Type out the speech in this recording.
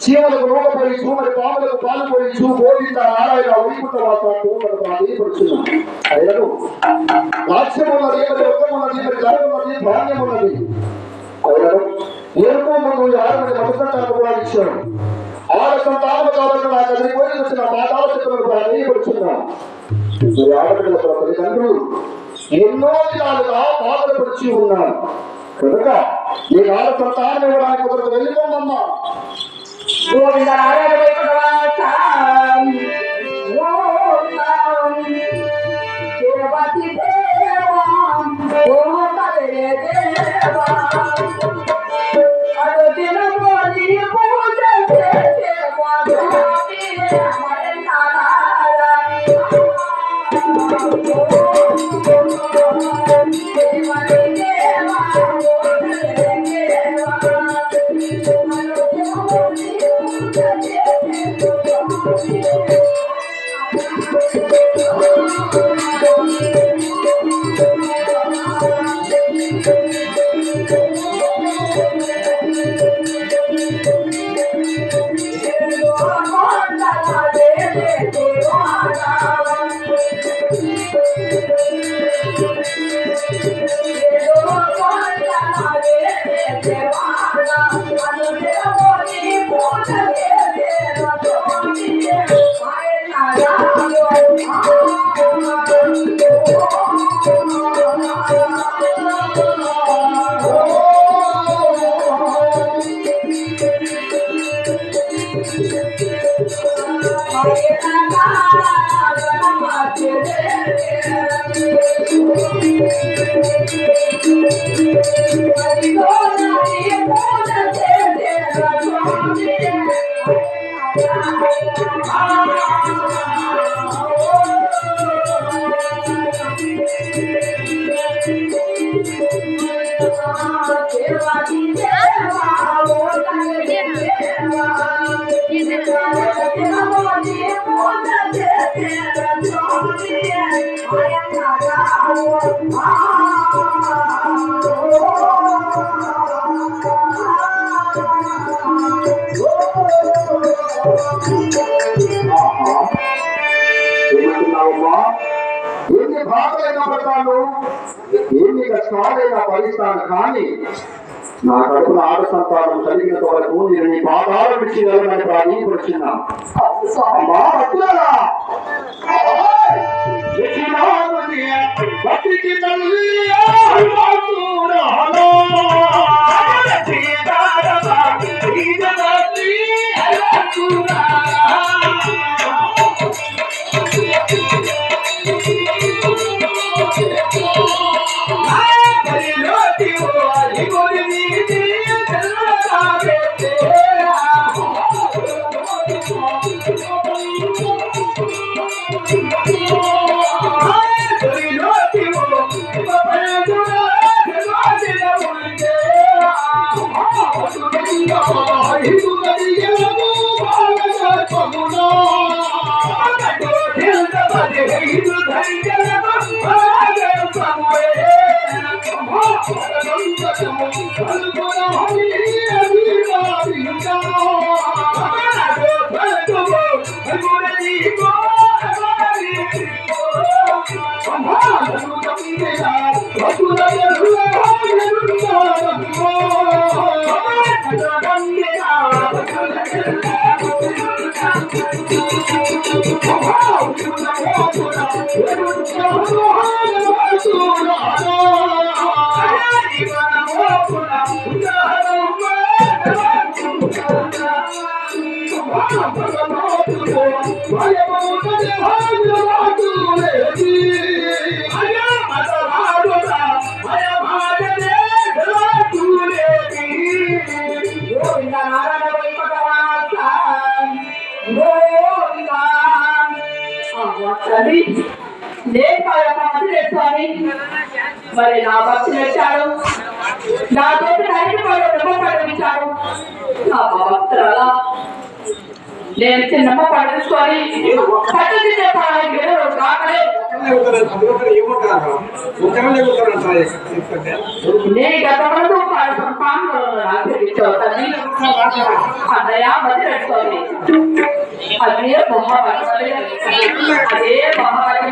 చీమలకు రోగపోయి మరి పాములకు పాలుపోయి గోవింద నారాయణ వైకుంఠ వాసాలు రాజ్యం ఉన్నది మరి యుద్ధం ఉన్నది మరి ధనం ఉన్నది ధాన్యం ఉన్నది ఎరుపు ముందు 6 మంది మధుసంతాలను కూడా ఇచ్చాడు. 6 సంతానములు కాబట్టి నాకు అది పోయి వచ్చిన పాతాల చిత్రములు కూడా వేయబడుచున్నాను. మరి ఆడపిల్లల తల్లిదండ్రులు ఎన్నో దినాలుగా బాధలు పడిచి ఉన్నారు కనుక ఈ 6 సంతానం ఇవ్వడానికి ఒకరికి వెళ్ళిపోమమ్మా. గోవింద ఎన్ని బాధలైనా పడతాను, ఎన్ని కష్టాలైనా భరిస్తాను, కానీ నా కడుపున 6 సంతానం కలిగినంత వరకు నేను నీ పాదాల విడిచి వెళ్ళమని ప్రార్థించుకున్నా. అమ్మా భక్తులారా, మరి నా భక్తి నచ్చాడు, నా తోటి పండించాడు. నా భక్తుల నేను చిన్నమ్మ పండించుకొని పట్టు కాకలే ఏమంటారు ఉత్తరాలు ఏమంటారు నేను గతంలో పాండవులను ఆచరించావు తల్లి అన్నయ్య మధ్య పెట్టుకోండి అదే మహాభాగ్యం అదే మహాభాగ్యం